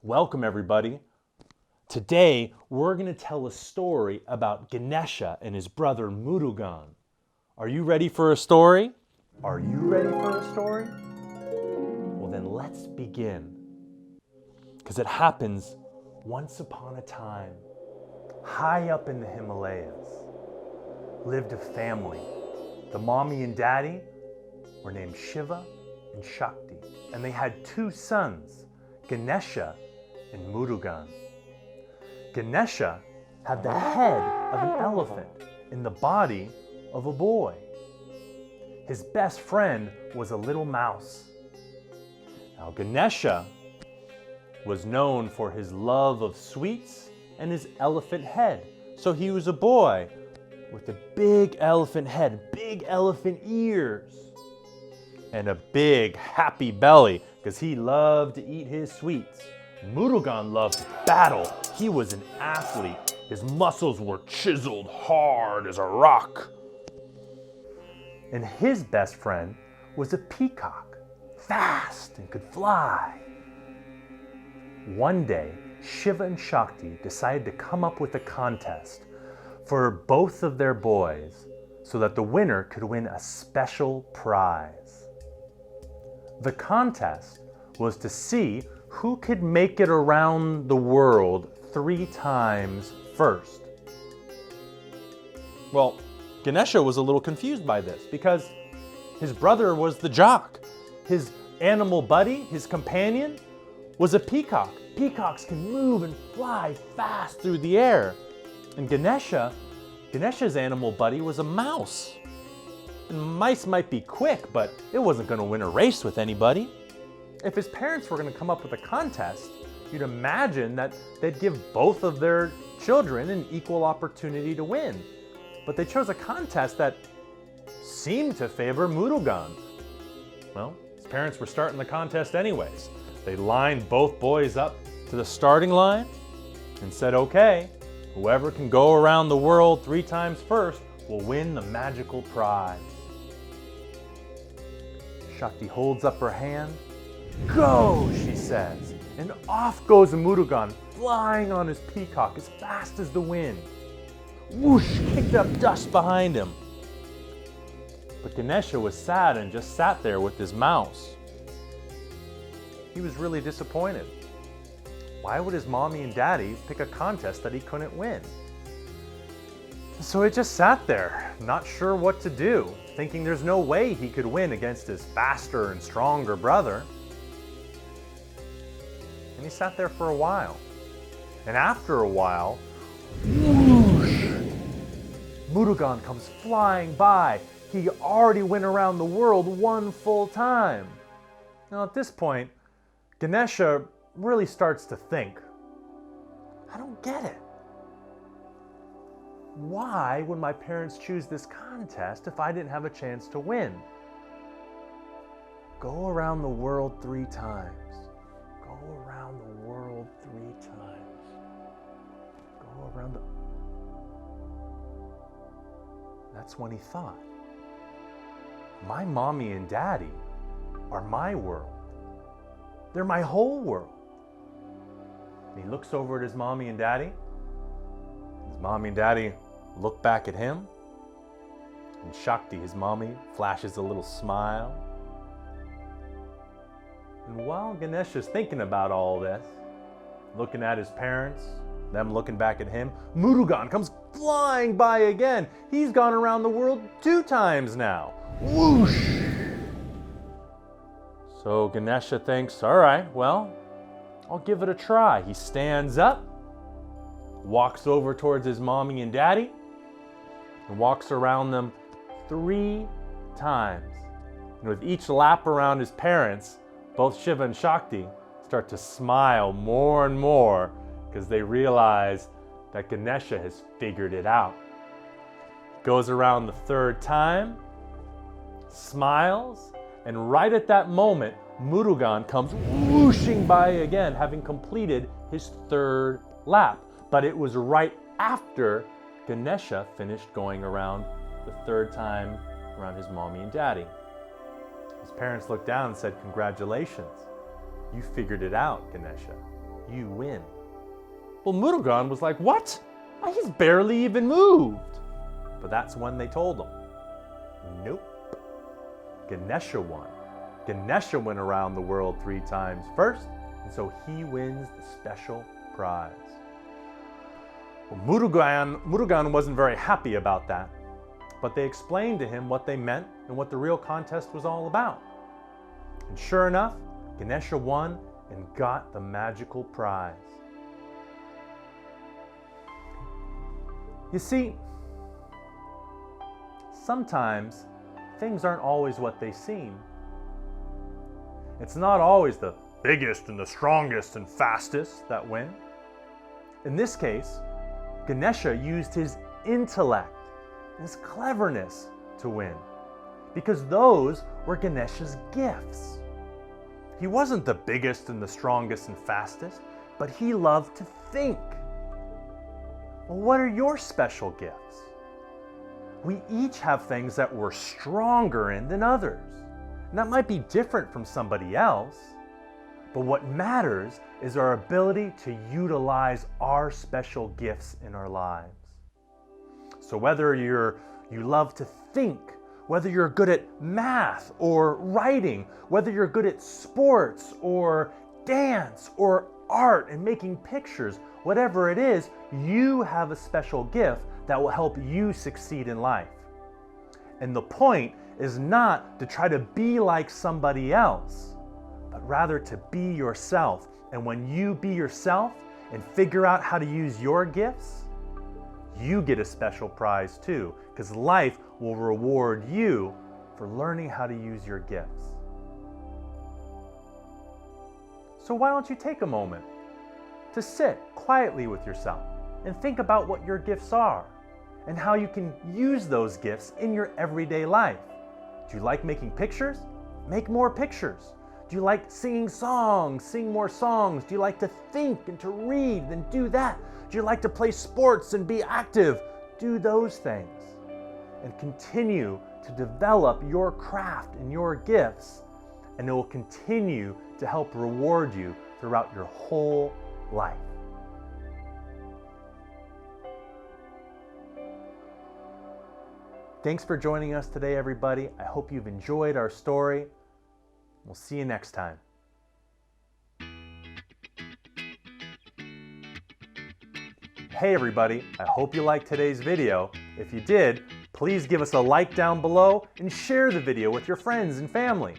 Welcome everybody. Today we're going to tell a story about Ganesha and his brother Murugan. Are you ready for a story? Are you ready for a story? Well then let's begin. Because it happens once upon a time, high up in the Himalayas, lived a family. The mommy and daddy were named Shiva and Shakti, and they had two sons, Ganesha and Murugan. Ganesha had the head of an elephant in the body of a boy. His best friend was a little mouse. Now Ganesha was known for his love of sweets and his elephant head. So he was a boy with a big elephant head, big elephant ears, and a big happy belly because he loved to eat his sweets. Murugan loved battle. He was an athlete. His muscles were chiseled hard as a rock. And his best friend was a peacock, fast and could fly. One day, Shiva and Shakti decided to come up with a contest for both of their boys so that the winner could win a special prize. The contest was to see who could make it around the world 3 times first. Well, Ganesha was a little confused by this because his brother was the jock. His animal buddy, his companion, was a peacock. Peacocks can move and fly fast through the air. And Ganesha's animal buddy was a mouse. And mice might be quick, but it wasn't going to win a race with anybody. If his parents were going to come up with a contest, you'd imagine that they'd give both of their children an equal opportunity to win. But they chose a contest that seemed to favor Murugan. Well, his parents were starting the contest anyways. They lined both boys up to the starting line and said, okay, whoever can go around the world 3 times first will win the magical prize. Shakti holds up her hand. Go, she says, and off goes Murugan, flying on his peacock as fast as the wind. Whoosh, kicked up dust behind him. But Ganesha was sad and just sat there with his mouse. He was really disappointed. Why would his mommy and daddy pick a contest that he couldn't win? So he just sat there, not sure what to do, thinking there's no way he could win against his faster and stronger brother. And he sat there for a while. And after a while, whoosh, Murugan comes flying by. He already went around the world 1 full time. Now at this point, Ganesha really starts to think, I don't get it. Why would my parents choose this contest if I didn't have a chance to win? Go around the world 3 times. Go around the world 3 times. Go around the... That's when he thought, my mommy and daddy are my world. They're my whole world. And he looks over at his mommy and daddy. His mommy and daddy look back at him. And Shakti, his mommy, flashes a little smile. And while Ganesha's thinking about all this, looking at his parents, them looking back at him, Murugan comes flying by again. He's gone around the world 2 times now. Whoosh! So Ganesha thinks, all right, well, I'll give it a try. He stands up, walks over towards his mommy and daddy, and walks around them 3 times. And with each lap around his parents, both Shiva and Shakti start to smile more and more because they realize that Ganesha has figured it out. Goes around the 3rd time, smiles, and right at that moment, Murugan comes whooshing by again, having completed his 3rd lap. But it was right after Ganesha finished going around the 3rd time around his mommy and daddy. His parents looked down and said, congratulations, you figured it out, Ganesha. you win. Well, Murugan was like, what? He's barely even moved. But that's when they told him, nope, Ganesha won. Ganesha went around the world 3 times first, and so he wins the special prize. Well, Murugan wasn't very happy about that, but they explained to him what they meant and what the real contest was all about. And sure enough, Ganesha won and got the magical prize. You see, sometimes things aren't always what they seem. It's not always the biggest and the strongest and fastest that win. In this case, Ganesha used his intellect, his cleverness to win, because those were Ganesha's gifts. He wasn't the biggest and the strongest and fastest, but he loved to think. Well, what are your special gifts? We each have things that we're stronger in than others. And that might be different from somebody else, but what matters is our ability to utilize our special gifts in our lives. So whether you love to think, whether you're good at math or writing, whether you're good at sports or dance or art and making pictures, whatever it is, you have a special gift that will help you succeed in life. And the point is not to try to be like somebody else, but rather to be yourself. And when you be yourself and figure out how to use your gifts, you get a special prize too, because life will reward you for learning how to use your gifts. So why don't you take a moment to sit quietly with yourself and think about what your gifts are and how you can use those gifts in your everyday life. Do you like making pictures? Make more pictures. Do you like singing songs? Sing more songs. Do you like to think and to read? Then do that. Do you like to play sports and be active? Do those things. And continue to develop your craft and your gifts, and it will continue to help reward you throughout your whole life. Thanks for joining us today, everybody. I hope you've enjoyed our story. We'll see you next time. Hey everybody, I hope you liked today's video. If you did, please give us a like down below and share the video with your friends and family.